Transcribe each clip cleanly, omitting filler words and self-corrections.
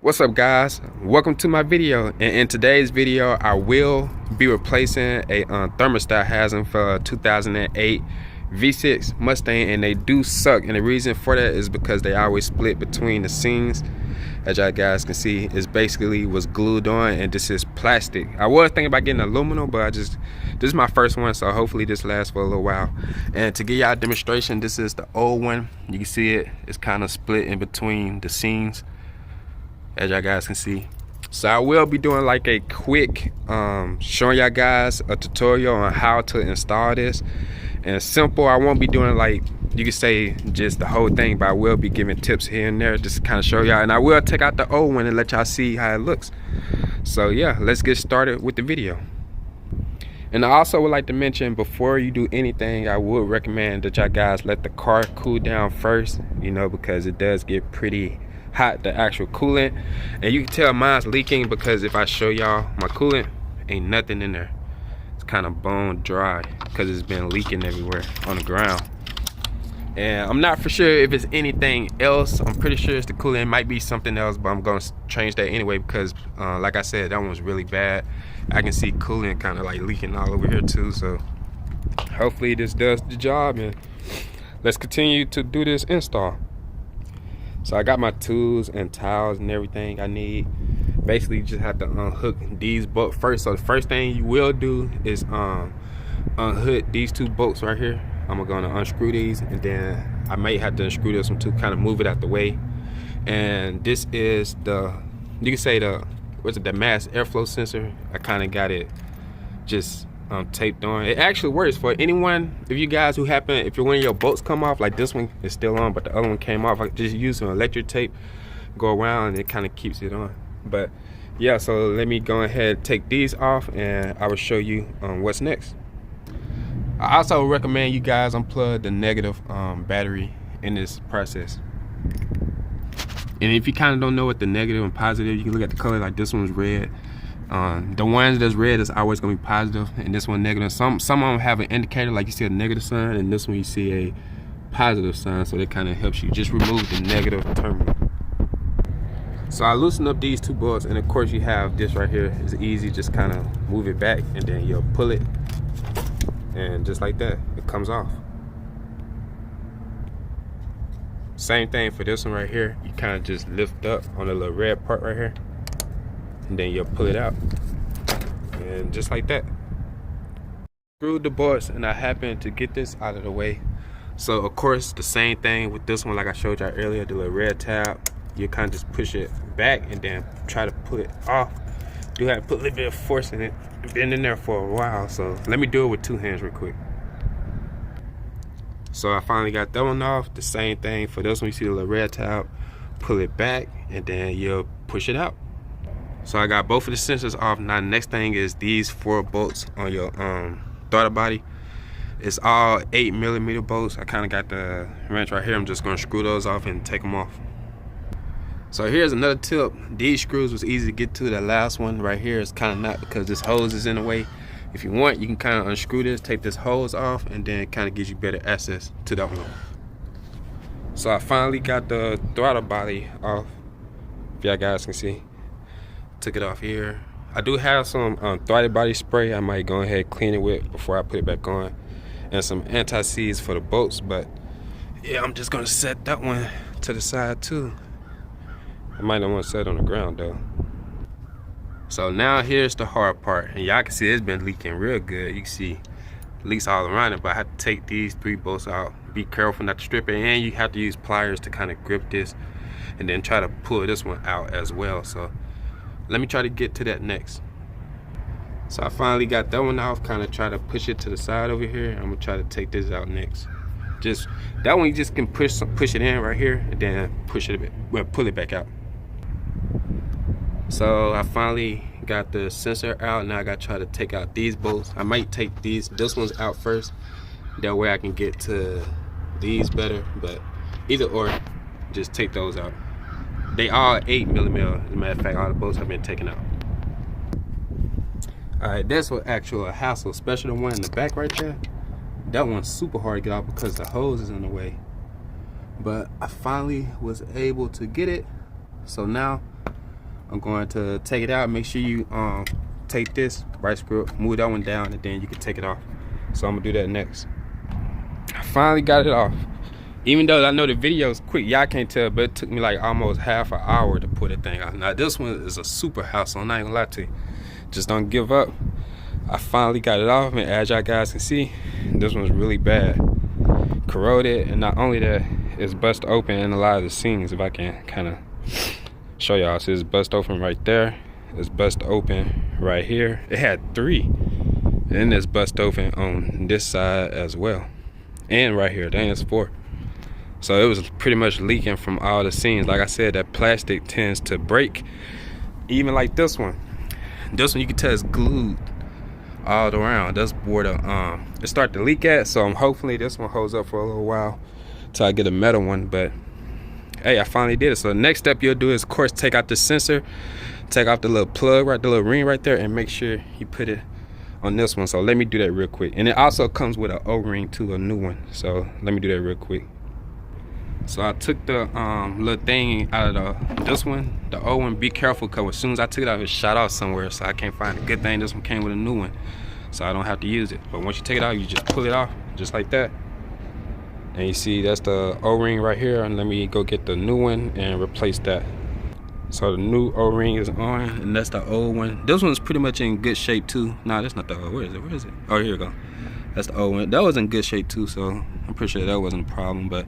What's up, guys? Welcome to my video. And in today's video I will be replacing a thermostat housing for a 2008 V6 Mustang, and they do suck, and the reason for that is because they always split between the seams. As y'all guys can see, it's basically was glued on, and this is plastic. I was thinking about getting aluminum, but this is my first one, so hopefully this lasts for a little while. And to give y'all a demonstration, this is the old one. You can see it's kind of split in between the seams, as y'all guys can see. So I will be doing like a quick showing y'all guys a tutorial on how to install this, and simple. I won't be doing like, you can say, just the whole thing, but I will be giving tips here and there just to kind of show y'all, and I will take out the old one and let y'all see how it looks. So yeah, let's get started with the video. And I also would like to mention, before you do anything, I would recommend that y'all guys let the car cool down first, you know, because it does get pretty hot, the actual coolant. And you can tell mine's leaking because if I show y'all my coolant, ain't nothing in there. It's kind of bone dry because it's been leaking everywhere on the ground. And I'm not for sure if it's anything else. I'm pretty sure it's the coolant. It might be something else, but I'm gonna change that anyway because like I said, that one's really bad. I can see coolant kind of like leaking all over here too. So hopefully this does the job, and let's continue to do this install. So I got my tools and towels and everything I need. Basically, you just have to unhook these bolts first. So the first thing you will do is unhook these two bolts right here. I'm gonna unscrew these, and then I might have to unscrew this one to kind of move it out the way. And this is the, you can say the, what's it, the mass airflow sensor. I kind of got it just taped on. It actually works for anyone. If you guys who happen, if one of your bolts come off, like this one is still on but the other one came off, I just use some electric tape, go around, and it kind of keeps it on. But yeah, so let me go ahead and take these off, and I will show you what's next. I also recommend you guys unplug the negative battery in this process. And if you kind of don't know what the negative and positive, you can look at the color. Like this one's red. The ones that's red is always gonna be positive, and this one negative. Some of them have an indicator, like you see a negative sign, and this one you see a positive sign, so that kind of helps you just remove the negative terminal. So I loosen up these two bolts, and of course you have this right here. It's easy, just kind of move it back, and then you'll pull it, and just like that, it comes off. Same thing for this one right here. You kind of just lift up on the little red part right here, and then you'll pull it out, and just like that. Screwed the bolts, and I happened to get this out of the way. So of course the same thing with this one, like I showed y'all earlier, the little red tab. You kind of just push it back and then try to pull it off. Do have to put a little bit of force in it. It's been in there for a while, so let me do it with two hands real quick. So I finally got that one off. The same thing for this one. You see the little red tab, pull it back, and then you'll push it out. So I got both of the sensors off. Now the next thing is these 4 bolts on your throttle body. It's all 8mm bolts. I kind of got the wrench right here. I'm just gonna screw those off and take them off. So here's another tip. These screws was easy to get to. The last one right here is kind of not, because this hose is in the way. If you want, you can kind of unscrew this, take this hose off, and then it kind of gives you better access to that one. So I finally got the throttle body off, if y'all guys can see. Took it off here. I do have some throttle body spray I might go ahead and clean it with before I put it back on, and some anti-seize for the bolts. But yeah, I'm just gonna set that one to the side too. I might not want to set it on the ground though. So now here's the hard part, and y'all can see it's been leaking real good. You can see leaks all around it, but I have to take these 3 bolts out. Be careful not to strip it, and you have to use pliers to kind of grip this, and then try to pull this one out as well. So let me try to get to that next. So I finally got that one off, kind of try to push it to the side over here. I'm gonna try to take this out next. Just that one, you just can push it in right here, and then push it a bit, well, pull it back out. So I finally got the sensor out. Now I gotta try to take out these bolts. I might take this one's out first, that way I can get to these better, but either or, just take those out. They are 8mm. As a matter of fact, all the bolts have been taken out. Alright, that's what actual hassle, especially the one in the back right there. That one's super hard to get out because the hose is in the way. But I finally was able to get it. So now I'm going to take it out. Make sure you take this right screw, move that one down, and then you can take it off. So I'm gonna do that next. I finally got it off. Even though I know the video is quick, y'all can't tell, but it took me like almost half an hour to put that thing out. Now this one is a super hassle, I'm not gonna lie to you. Just don't give up. I finally got it off, and as y'all guys can see, this one's really bad. Corroded, and not only that, it's bust open in a lot of the seams. If I can kind of show y'all, so it's bust open right there, it's bust open right here. It had 3, and then it's bust open on this side as well, and right here. Dang, it's 4. So it was pretty much leaking from all the seams. Like I said, that plastic tends to break, even like this one. This one you can tell it's glued all around. That's where the it start to leak at. So hopefully this one holds up for a little while till I get a metal one. But hey, I finally did it. So the next step you'll do is, of course, take out the sensor, take off the little plug, right, the little ring right there, and make sure you put it on this one. So let me do that real quick. And it also comes with an O-ring too, a new one. So let me do that real quick. So I took the little thing out of this one, the old one. Be careful, because as soon as I took it out, it shot off somewhere. So I can't find it. Good thing this one came with a new one, so I don't have to use it. But once you take it out, you just pull it off, just like that. And you see, that's the O-ring right here. And let me go get the new one and replace that. So the new O-ring is on, and that's the old one. This one's pretty much in good shape too. Nah, that's not the old. Where is it? Where is it? Oh, here we go. That's the old one. That was in good shape too, so I'm pretty sure that wasn't a problem. But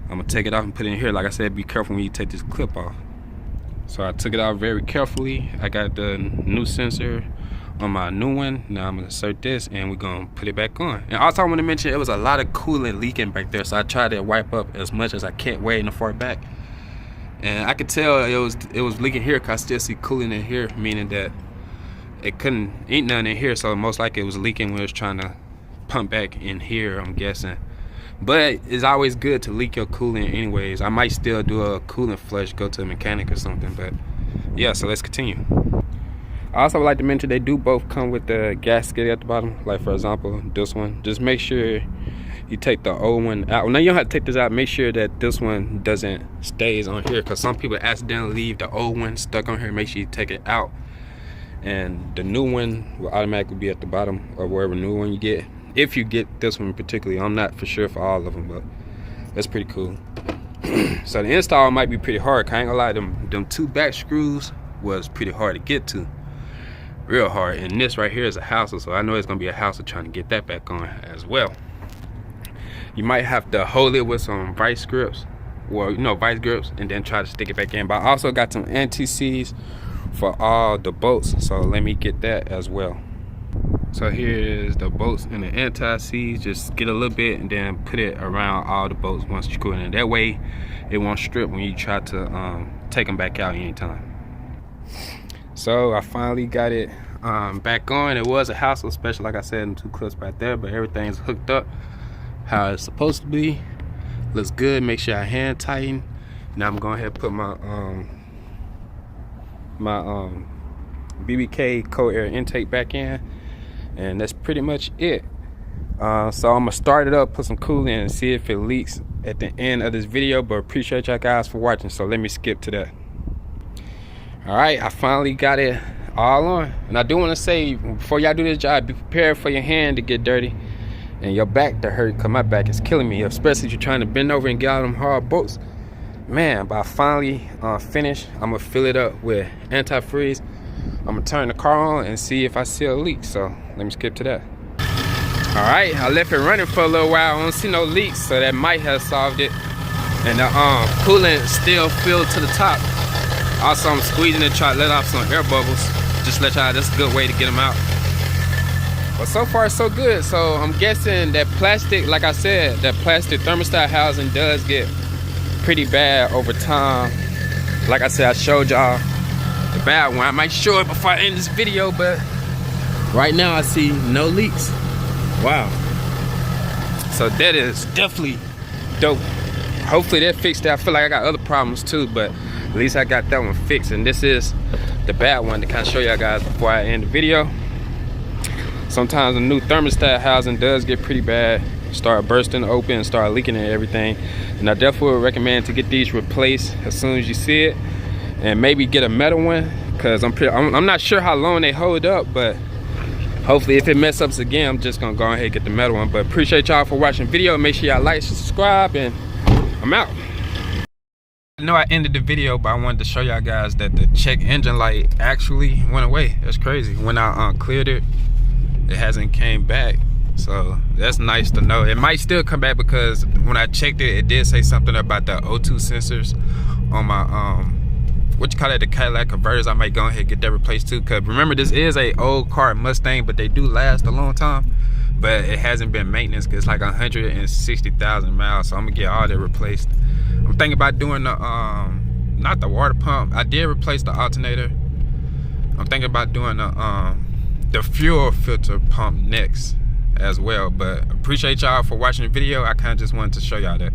I'm gonna take it off and put it in here. Like I said, be careful when you take this clip off. So I took it out very carefully. I got the new sensor on my new one. Now I'm gonna insert this, and we're gonna put it back on. And also I want to mention, it was a lot of coolant leaking back there, so I tried to wipe up as much as I can way in the far back. And I could tell it was leaking here, because I still see coolant in here, meaning that it couldn't eat none in here. So most likely it was leaking when it was trying to pump back in here, I'm guessing. But it's always good to leak your coolant anyways. I might still do a coolant flush, go to a mechanic or something. But yeah, so let's continue. I also would like to mention, they do both come with the gasket at the bottom. Like for example, this one. Just make sure you take the old one out. Now you don't have to take this out. Make sure that this one stays on here, because some people accidentally leave the old one stuck on here. Make sure you take it out, and the new one will automatically be at the bottom, or wherever new one you get. If you get this one particularly, I'm not for sure for all of them, but that's pretty cool. So the install might be pretty hard. I ain't gonna lie, them 2 back screws was pretty hard to get to, real hard. And this right here is a hassle, so I know it's gonna be a hassle trying to get that back on as well. You might have to hold it with some vice grips, or vice grips, and then try to stick it back in. But I also got some anti-seize for all the bolts, so let me get that as well. So here is the bolts and the anti-seize. Just get a little bit and then put it around all the bolts once you screw it in. That way it won't strip when you try to take them back out anytime. So I finally got it back on. It was a hassle, especially like I said, in 2 clips right there, but everything's hooked up how it's supposed to be. Looks good. Make sure I hand tighten. Now I'm going ahead and put my BBK cold air intake back in, and that's pretty much it. So I'm gonna start it up, put some coolant, and see if it leaks at the end of this video. But appreciate y'all guys for watching, so let me skip to that. All right, I finally got it all on. And I do want to say, before y'all do this job, be prepared for your hand to get dirty and your back to hurt, because my back is killing me, especially if you're trying to bend over and get out of them hard bolts, man. But I finally finished. I'm gonna fill it up with antifreeze. I'm gonna turn the car on and see if I see a leak. So let me skip to that. All right, I left it running for a little while. I don't see no leaks, so that might have solved it. And the coolant still filled to the top. Also, I'm squeezing it, try to let off some air bubbles. Just let y'all, that's a good way to get them out. But so far, so good. So I'm guessing that plastic, like I said, that plastic thermostat housing does get pretty bad over time. Like I said, I showed y'all the bad one. I might show it before I end this video, but right now I see no leaks. Wow. So that is definitely dope. Hopefully that fixed that. I feel like I got other problems too, but at least I got that one fixed. And this is the bad one to kind of show y'all guys before I end the video. Sometimes the new thermostat housing does get pretty bad, start bursting open, start leaking and everything. And I definitely would recommend to get these replaced as soon as you see it. and maybe get a metal one, because I'm not sure how long they hold up, but hopefully if it mess ups again, I'm just gonna go ahead and get the metal one. But appreciate y'all for watching the video. Make sure y'all like, subscribe, and I'm out. I know I ended the video, but I wanted to show y'all guys that the check engine light actually went away. That's crazy. When I cleared it, it hasn't came back. So that's nice to know. It might still come back, because when I checked it, it did say something about the O2 sensors on my what you call it, the Cadillac converters. I might go ahead and get that replaced too, because remember, this is a old car Mustang, but they do last a long time, but it hasn't been maintenance, because it's like 160,000 miles. So I'm gonna get all that replaced. I'm thinking about doing the not the water pump. I did replace the alternator. I'm thinking about doing the fuel filter pump next as well. But appreciate y'all for watching the video. I kind of just wanted to show y'all that.